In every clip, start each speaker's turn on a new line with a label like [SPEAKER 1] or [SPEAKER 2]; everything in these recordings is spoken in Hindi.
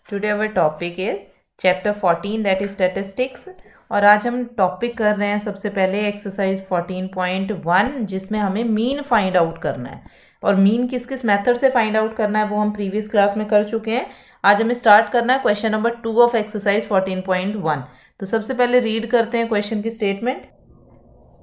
[SPEAKER 1] Today our topic is chapter 14 that is statistics. और आज हम टॉपिक कर रहे हैं सबसे पहले एक्सरसाइज 14.1 जिसमें हमें मीन फाइंड आउट करना है। और मीन किस किस मेथड से फाइंड आउट करना है वो हम प्रीवियस क्लास में कर चुके हैं। आज हमें स्टार्ट करना है क्वेश्चन नंबर 2 ऑफ एक्सरसाइज 14.1। तो सबसे पहले रीड करते हैं क्वेश्चन की statement.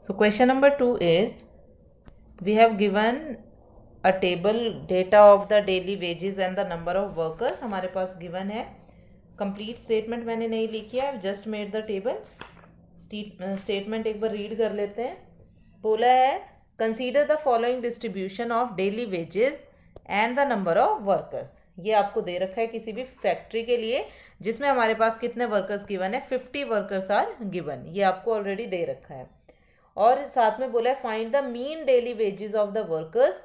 [SPEAKER 1] So question number 2 is we have given a table data of the daily wages and the number of workers. हमारे पास गिवन है। कंप्लीट स्टेटमेंट मैंने नहीं लिखी है, just made the table. Statement एक बार रीड कर लेते हैं। बोला है consider the following distribution of daily wages and the number of workers. ये आपको दे रखा है किसी भी फैक्ट्री के लिए जिसमें हमारे पास कितने वर्कर्स गिवन है, 50 वर्कर्स आर गिवन। ये आपको ऑलरेडी दे रखा है। और साथ में बोला है find the mean daily wages of the workers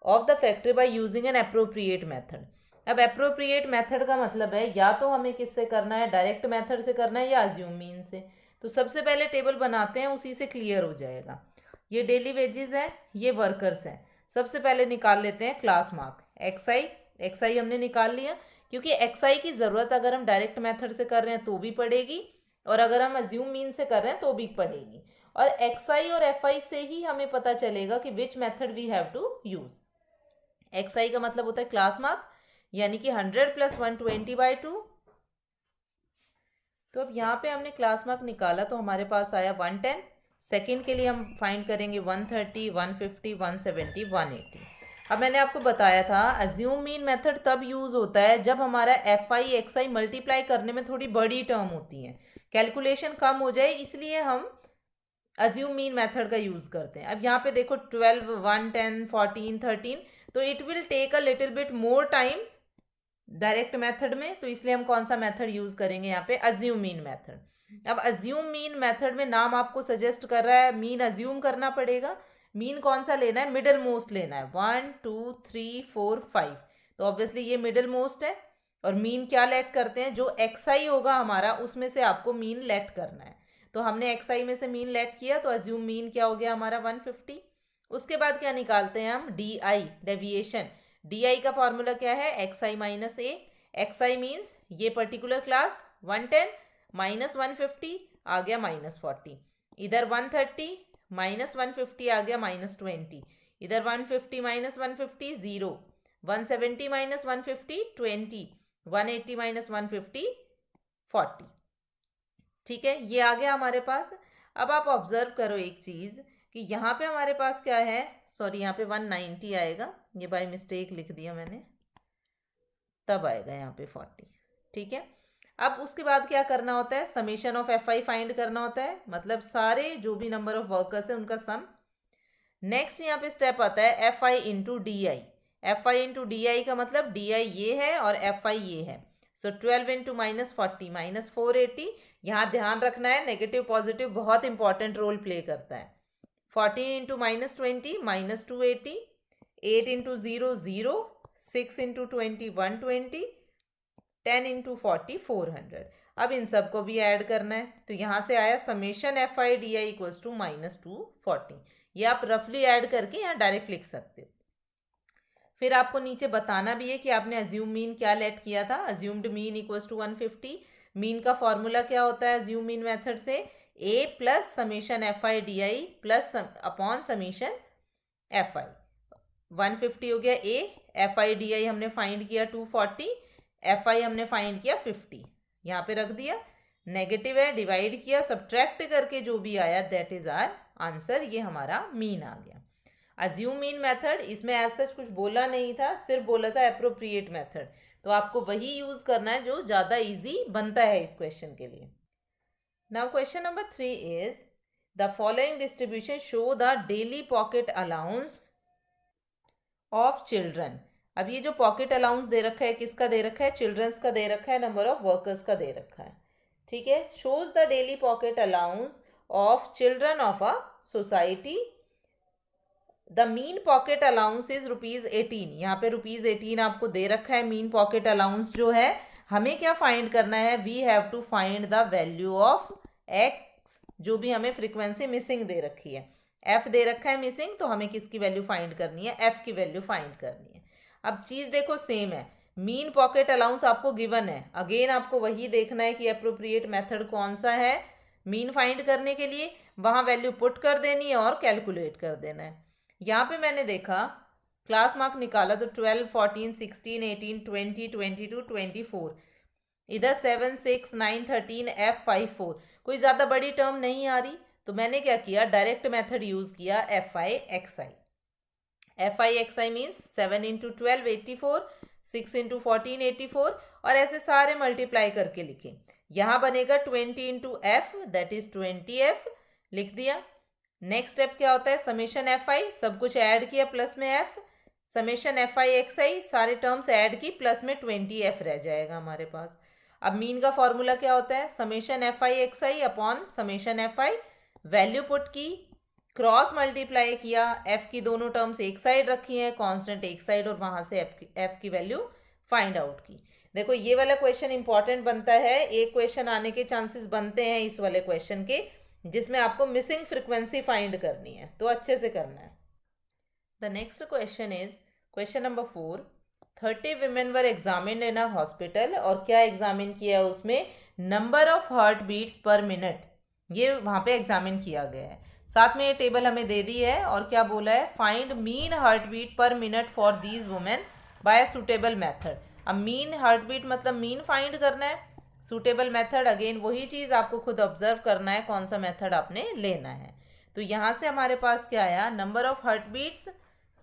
[SPEAKER 1] of the factory by using an appropriate method. अब अप्रोप्रिएट मेथड का मतलब है या तो हमें किससे करना है, डायरेक्ट मेथड से करना है या अज्यूम मीन से। तो सबसे पहले टेबल बनाते हैं, उसी से क्लियर हो जाएगा। ये डेली वेजेस है, ये वर्कर्स हैं। सबसे पहले निकाल लेते हैं क्लास मार्क एक्स आई हमने निकाल लिया, क्योंकि एक्स आई की ज़रूरत अगर हम डायरेक्ट मेथड से कर रहे हैं तो भी पड़ेगी और अगर हम अज्यूम मीन से कर रहे हैं तो भी पड़ेगी। और एक्स आई और एफ आई से ही हमें पता चलेगा कि which method we have to use. X I का मतलब होता है क्लास मार्क, यानी कि 100 प्लस 120/2। तो अब यहाँ पे हमने क्लास मार्क निकाला तो हमारे पास आया 110। सेकंड के लिए हम फाइंड करेंगे 130, 150, 170, 180। अब मैंने आपको बताया था अज्यूम मीन मेथड तब यूज़ होता है जब हमारा F I X I multiply करने में थोड़ी बड़ी टर्म होती है, कैलकुलेशन कम हो जाए, इसलिए हम अज्यूम मीन मेथड का यूज़ करते हैं। अब यहाँ पे देखो 12, 1, 10, 14, 13, तो it will take a little bit more time direct method में, तो इसलिए हम कौन सा मेथड यूज़ करेंगे यहाँ पे, अज्यूम मीन मेथड। अब अज्यूम मीन मेथड में नाम आपको सजेस्ट कर रहा है मीन अज्यूम करना पड़ेगा। मीन कौन सा लेना है, मिडल मोस्ट लेना है, 1, 2, 3, 4, 5। तो ऑब्वियसली ये मिडल मोस्ट है। और मीन क्या लेट करते हैं, जो एक्स आई होगा हमारा उसमें से आपको मीन लेट करना है। तो हमने एक्स आई में से मीन लेट किया तो अज्यूम मीन क्या हो गया हमारा 150। उसके बाद क्या निकालते हैं हम, D I deviation. D I का फॉर्मूला क्या है, x I minus A. X I means ये पर्टिकुलर क्लास 110 माइनस 150 आ गया -40। इधर 130 माइनस 150 आ गया -20। इधर 150 माइनस 150 0। 170 माइनस 150 20। 180 माइनस 150 40। ठीक है, ये आ गया हमारे पास। अब आप ऑब्जर्व करो एक चीज़ कि यहाँ पे हमारे पास क्या है, सॉरी यहाँ पे 190 आएगा, ये बाय मिस्टेक लिख दिया मैंने, तब आएगा यहाँ पे 40। ठीक है, अब उसके बाद क्या करना होता है, summation of F I find करना होता है, मतलब सारे जो भी नंबर ऑफ वर्कर्स है उनका सम। नेक्स्ट यहाँ पे स्टेप आता है F I into D I. F I into D I का मतलब डी आई ये है और एफ आई ये है। सो 12 इंटू -40 -480। यहाँ ध्यान रखना है नेगेटिव पॉजिटिव बहुत इंपॉर्टेंट रोल प्ले करता है। 14 इंटू -20 -280। 8 इंटू 0 0। 6 इंटू 20 120। 10 इंटू 40 400। अब इन सबको भी ऐड करना है, तो यहाँ से आया summation F I D I equals to -240। ये आप रफली ऐड करके यहाँ डायरेक्ट लिख सकते हो। फिर आपको नीचे बताना भी है कि आपने अज्यूम मीन क्या लेट किया था, assumed mean equals to 150। Mean का फॉर्मूला क्या होता है अज्यूम मीन मेथड से, A plus summation F I D I plus upon summation F I. 150 हो गया ए, एफ आई डी आई हमने फाइंड किया 240, एफ आई हमने फाइंड किया 50। यहाँ पे रख दिया, नेगेटिव है, डिवाइड किया, सब्ट्रैक्ट करके जो भी आया दैट इज आर आंसर। ये हमारा मीन आ गया। अज्यूम मीन मेथड, इसमें एज सच कुछ बोला नहीं था, सिर्फ बोला था अप्रोप्रिएट मेथड। तो आपको वही यूज करना है जो ज़्यादा इजी बनता है इस क्वेश्चन के लिए। Now question number 3 is the following distribution show the daily pocket allowance of children. अब ये जो पॉकेट अलाउंस दे रखा है किसका दे रखा है, चिल्ड्रंस का दे रखा है, नंबर ऑफ वर्कर्स का दे रखा है। ठीक है, shows the daily pocket allowance of children of a society. The mean pocket allowance is ₹18। यहाँ पे ₹18 आपको दे रखा है। मीन पॉकेट अलाउंस जो है हमें क्या फाइंड करना है, we have to find the value of x, जो भी हमें फ्रीक्वेंसी मिसिंग दे रखी है। एफ दे रखा है मिसिंग, तो हमें किसकी वैल्यू फाइंड करनी है, एफ की वैल्यू फाइंड करनी है। अब चीज़ देखो सेम है, मीन पॉकेट अलाउंस आपको गिवन है, अगेन आपको वही देखना है कि अप्रोप्रिएट मेथड कौन सा है मीन फाइंड करने के लिए, वहाँ वैल्यू पुट कर देनी है और कैलकुलेट कर देना है। यहाँ पे मैंने देखा क्लास मार्क निकाला तो 12, 14, 16, 18, 20, 22, 24, इधर 7, 6, 9, 13, F5, 4, कोई ज़्यादा बड़ी टर्म नहीं आ रही, तो मैंने क्या किया, डायरेक्ट मेथड यूज़ किया, FI XI means 7 into 12 84, 6 into 14 84, और ऐसे सारे मल्टीप्लाई करके लिखे। यहाँ बनेगा 20 into F, that is 20F, लिख दिया। नेक्स्ट स्टेप क्या होता है, समेशन FI, सब कुछ ऐड किया प्लस में F, समेशन FI XI, सारे टर्म्स ऐड की प्लस में 20F रह जाएगा हमारे पास। अब मीन का फॉर्मूला क्या होता है, summation FI XI upon summation FI, value put की, क्रॉस मल्टीप्लाई किया, एफ की दोनों टर्म्स एक साइड रखी हैं, कांस्टेंट एक साइड, और वहां से एफ की वैल्यू फाइंड आउट की। देखो ये वाला क्वेश्चन इंपॉर्टेंट बनता है, एक क्वेश्चन आने के चांसेस बनते हैं इस वाले क्वेश्चन के, जिसमें आपको मिसिंग फ्रीक्वेंसी फाइंड करनी है, तो अच्छे से करना है। The next question is question number 4, 30 women were examined in a hospital, और क्या एग्जामिन किया उसमें, number of heart beats per minute, ये वहाँ पे एग्जामिन किया गया है। साथ में ये टेबल हमें दे दी है, और क्या बोला है, find mean heart beat per minute for these women by suitable method. अब मीन हार्ट बीट मतलब मीन फाइंड करना है, सुटेबल मेथड अगेन वही चीज़ आपको खुद ऑब्जर्व करना है कौन सा मेथड आपने लेना है। तो यहाँ से हमारे पास क्या आया, नंबर ऑफ हार्ट बीट्स,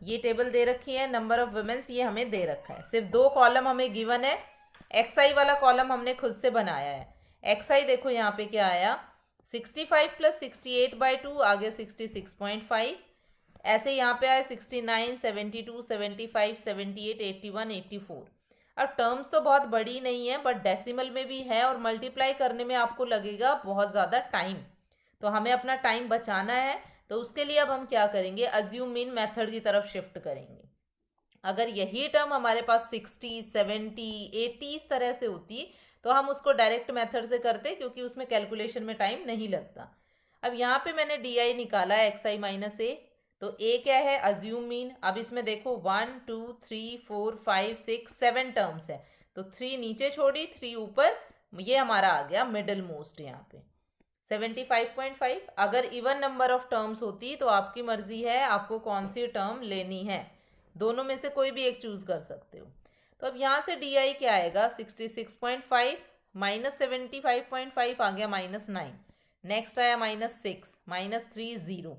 [SPEAKER 1] ये टेबल दे रखी है, नंबर ऑफ वुमेन्स ये हमें दे रखा है, सिर्फ दो कॉलम हमें गिवन है, XI वाला कॉलम हमने खुद से बनाया है। XI देखो यहाँ पे क्या आया, 65 प्लस 68/2, आगे 66.5, ऐसे यहाँ पे आए 69, 72, 75, 78, 81, 84। अब टर्म्स तो बहुत बड़ी नहीं है, बट डेसिमल में भी है, और मल्टीप्लाई करने में आपको लगेगा बहुत ज़्यादा टाइम, तो हमें अपना टाइम बचाना है, तो उसके लिए अब हम क्या करेंगे, अज्यूम मीन मेथड की तरफ शिफ्ट करेंगे। अगर यही टर्म हमारे पास 60, 70, 80 इस तरह से होती, तो हम उसको डायरेक्ट मेथड से करते, क्योंकि उसमें कैलकुलेशन में टाइम नहीं लगता। अब यहाँ पे मैंने DI निकाला XI माइनस A, तो A क्या है, अज्यूम मीन। अब इसमें देखो 1, 2, 3, 4, 5, 6, 7 टर्म्स है, तो 3 नीचे छोड़ी, 3 ऊपर, ये हमारा आ गया मिडल मोस्ट यहाँ पे 75.5। अगर इवन नंबर ऑफ टर्म्स होती तो आपकी मर्जी है आपको कौन सी टर्म लेनी है, दोनों में से कोई भी एक चूज कर सकते हो। तो अब यहाँ से DI क्या आएगा, 66.5 माइनस 75.5 आ गया -9, नेक्स्ट आया -6, -3, 0।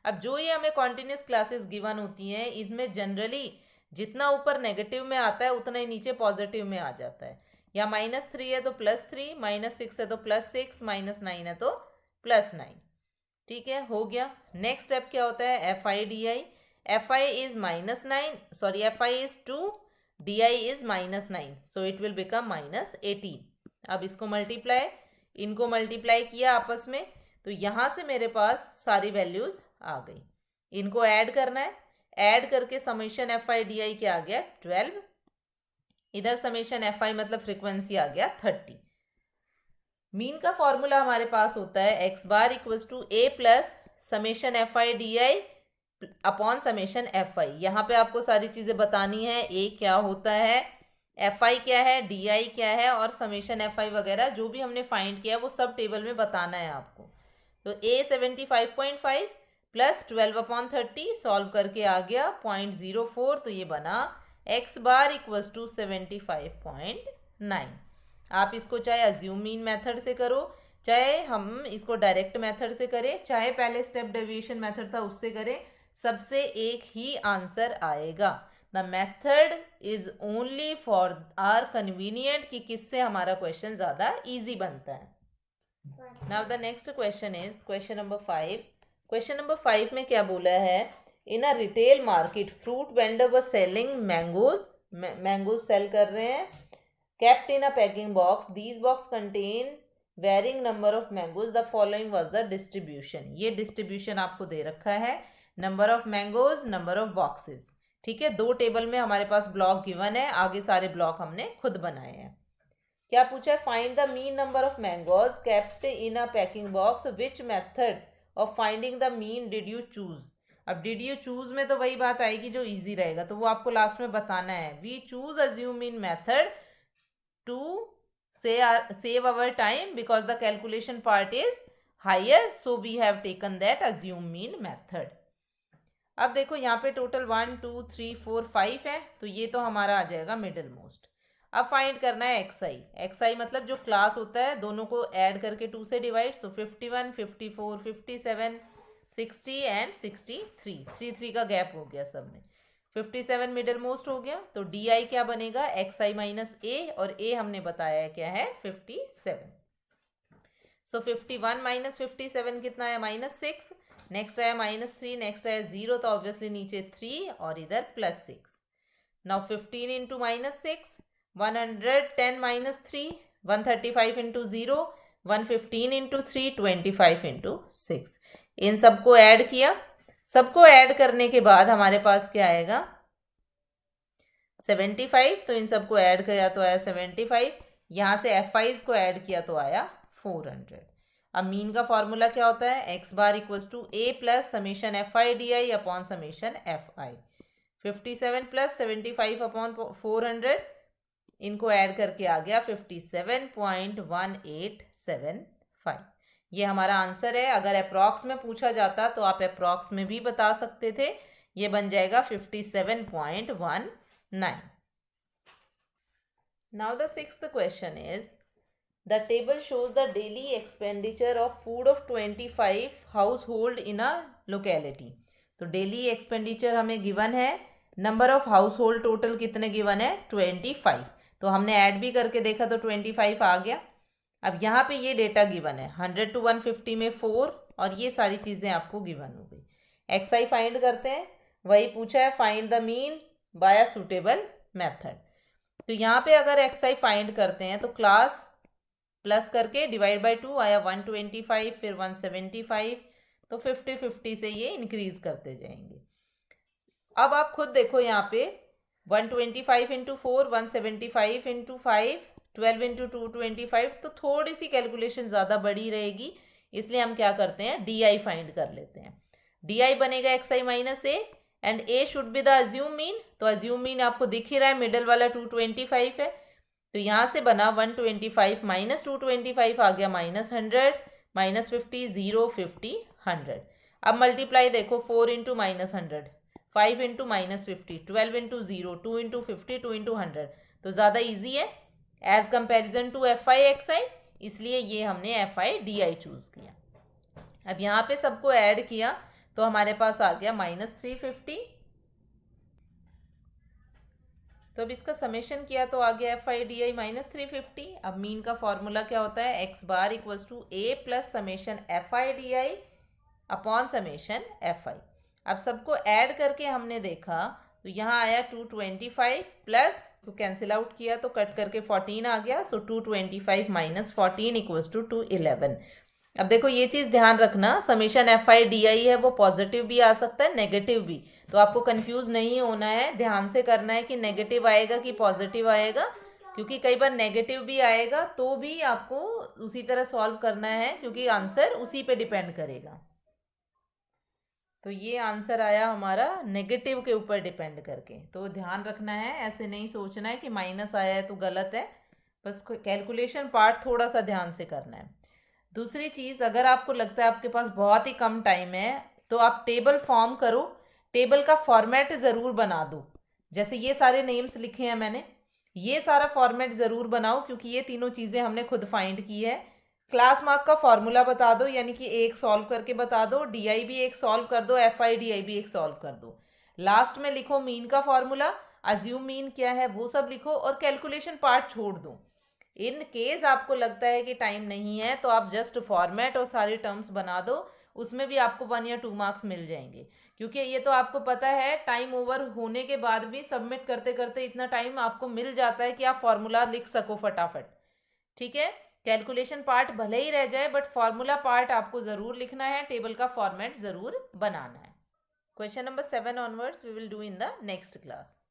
[SPEAKER 1] अब जो ये हमें कॉन्टिन्यूस क्लासेस गिवन होती हैं, इसमें जनरली जितना ऊपर नेगेटिव में आता है उतना ही नीचे पॉजिटिव में आ जाता है, या -3 है तो +3, -6 है तो +6, -9 है तो +9। ठीक है, हो गया। नेक्स्ट स्टेप क्या होता है, FI DI is -9, sorry FI is 2, DI is -9, so it will become -18। अब इसको मल्टीप्लाई, इनको मल्टीप्लाई किया आपस में, तो यहाँ से मेरे पास सारी वैल्यूज आ गई, इनको ऐड करना है, ऐड करके समेशन FI DI क्या आ गया 12, इधर समेशन FI मतलब फ्रीक्वेंसी आ गया 30। मीन का फॉर्मूला हमारे पास होता है x bar equals to A plus summation FI DI upon summation FI। यहाँ पे आपको सारी चीज़ें बतानी है, A क्या होता है, FI क्या है, DI क्या है, और समेशन FI वगैरह जो भी हमने फाइंड किया वो सब टेबल में बताना है आपको। तो A 75.5 प्लस 12/30 सॉल्व करके आ गया 0.04, तो ये बना x बार इक्वल्स टू 75.9। आप इसको चाहे अज्यूम मीन मेथड से करो, चाहे हम इसको डायरेक्ट मेथड से करें, चाहे पहले स्टेप डेविएशन मेथड था उससे करें, सबसे एक ही आंसर आएगा। The method is only for are convenient कि किससे हमारा क्वेश्चन ज़्यादा ईजी बनता है। Now the next question is question number 5। Question number 5 में क्या बोला है, in a retail market fruit vendor were selling mangoes sell कर रहे हैं, kept in a packing box, these box contain varying number of mangoes, the following was the distribution। ये डिस्ट्रीब्यूशन आपको दे रखा है, number of mangoes, number of boxes. ठीक है, दो टेबल में हमारे पास ब्लॉक गिवन है, आगे सारे ब्लॉक हमने खुद बनाए हैं। क्या पूछा है, find the mean number of mangoes kept in a packing box, which method of finding the mean did you choose. अब डिड यू चूज में तो वही बात आएगी जो इजी रहेगा, तो वो आपको लास्ट में बताना है। We choose assume mean method to save our time because the calculation part is higher, so we have taken that assume mean method. अब देखो यहाँ पे टोटल 1 2 3 4 5 है, तो ये तो हमारा आ जाएगा मिडिल मोस्ट। अब फाइंड करना है एक्स आई मतलब जो क्लास होता है दोनों को ऐड करके 2 से डिवाइड, तो 51 54 57 60 एंड 63 3 का गैप हो गया सब में। 57 मिडिल मोस्ट हो गया, तो डी आई क्या बनेगा, एक्स आई माइनस ए, और ए हमने बताया क्या है 57। सो 51 माइनस 57 कितना है, -6। नेक्स्ट आया -3, नेक्स्ट आया 0, तो ऑब्वियसली नीचे 3 और इधर +6। Now 15 into -6, 110 -3, 135 into 0, 115 into 3, 25 into 6। इन सबको ऐड किया, सबको ऐड करने के बाद हमारे पास क्या आएगा 75, तो इन सबको ऐड किया तो आया 75। यहाँ से एफ आईज को ऐड किया तो आया 400। अब मीन का फॉर्मूला क्या होता है, x bar equals to A plus summation F I D I upon summation F I. 57 plus 75 upon 400, इनको ऐड करके आ गया 57.1875। ये हमारा आंसर है। अगर अप्रॉक्स में पूछा जाता तो आप अप्रॉक्स में भी बता सकते थे, ये बन जाएगा 57.19। Now the sixth question is the table shows the daily expenditure of food of 25 house hold in a locality. तो डेली एक्सपेंडिचर हमें गिवन है, number of house hold total कितने गिवन है 25, तो हमने ऐड भी करके देखा तो 25 आ गया। अब यहाँ पे ये डेटा गिवन है 100 to 150 में 4, और ये सारी चीज़ें आपको गिवन हो गई। एक्स आई फाइंड करते हैं, वही पूछा है find the mean by a suitable method. तो यहाँ पे अगर एक्स आई फाइंड करते हैं तो क्लास प्लस करके डिवाइड बाय 2 आया 125, फिर 175, तो 50 से ये इंक्रीज करते जाएंगे। अब आप खुद देखो यहाँ पे 125 इंटू 4, 175 इंटू 5, 12 इंटू 2 25, तो थोड़ी सी कैलकुलेशन ज़्यादा बड़ी रहेगी, इसलिए हम क्या करते हैं डी आई फाइंड कर लेते हैं। डी आई बनेगा x I minus A and A should be the assume mean, तो अज्यूम मीन आपको दिख ही रहा है, मिडल वाला 225 है, तो यहाँ से बना 125 माइनस 225 आ गया -100, -50 0 50 100। अब मल्टीप्लाई देखो 4 into -100, 5 into -50, 12 into 0, 2 into 50, 2 into 100, तो ज़्यादा ईजी है as comparison to F I X I, इसलिए ये हमने F I D I choose किया। अब यहाँ पे सबको ऐड किया तो हमारे पास आ गया -350, तो अब इसका समेशन किया तो आ गया एफ आई डी आई -350। अब मीन का फॉर्मूला क्या होता है, x bar equals to A plus summation F I D I upon summation F I. अब सबको ऐड करके हमने देखा तो यहाँ आया 225 प्लस, तो कैंसिल आउट किया तो कट करके 14 आ गया, सो 225 माइनस 14 इक्वल्स टू 211। अब देखो ये चीज़ ध्यान रखना, समेशन एफ आई डी आई है वो पॉजिटिव भी आ सकता है नेगेटिव भी, तो आपको कंफ्यूज नहीं होना है, ध्यान से करना है कि नेगेटिव आएगा कि पॉजिटिव आएगा, क्योंकि कई बार नेगेटिव भी आएगा तो भी आपको उसी तरह सॉल्व करना है, क्योंकि आंसर उसी पे डिपेंड करेगा। तो ये आंसर आया हमारा नेगेटिव के ऊपर डिपेंड करके, तो ध्यान रखना है, ऐसे नहीं सोचना है कि माइनस आया है तो गलत है, बस कैलकुलेशन पार्ट थोड़ा सा ध्यान से करना है। दूसरी चीज़, अगर आपको लगता है आपके पास बहुत ही कम टाइम है तो आप टेबल फॉर्म करो, टेबल का फॉर्मेट ज़रूर बना दो। जैसे ये सारे नेम्स लिखे हैं मैंने, ये सारा फॉर्मेट ज़रूर बनाओ, क्योंकि ये तीनों चीज़ें हमने खुद फाइंड की है। क्लास मार्क का फॉर्मूला बता दो, यानी कि एक सॉल्व करके बता दो, डी आई भी एक सॉल्व कर दो, एफ आई डी आई भी एक सॉल्व कर दो। लास्ट में लिखो मीन का फॉर्मूला, अज्यूम मीन क्या है वो सब लिखो, और कैलकुलेशन पार्ट छोड़ दो। इन केस आपको लगता है कि टाइम नहीं है तो आप जस्ट फॉर्मेट और सारे टर्म्स बना दो, उसमें भी आपको 1 या 2 मार्क्स मिल जाएंगे, क्योंकि ये तो आपको पता है टाइम ओवर होने के बाद भी सबमिट करते करते इतना टाइम आपको मिल जाता है कि आप फॉर्मूला लिख सको फटाफट। ठीक है, कैलकुलेशन पार्ट भले ही रह जाए बट फॉर्मूला पार्ट आपको ज़रूर लिखना है, टेबल का फॉर्मेट ज़रूर बनाना है। Question number 7 onwards we will do in the next class.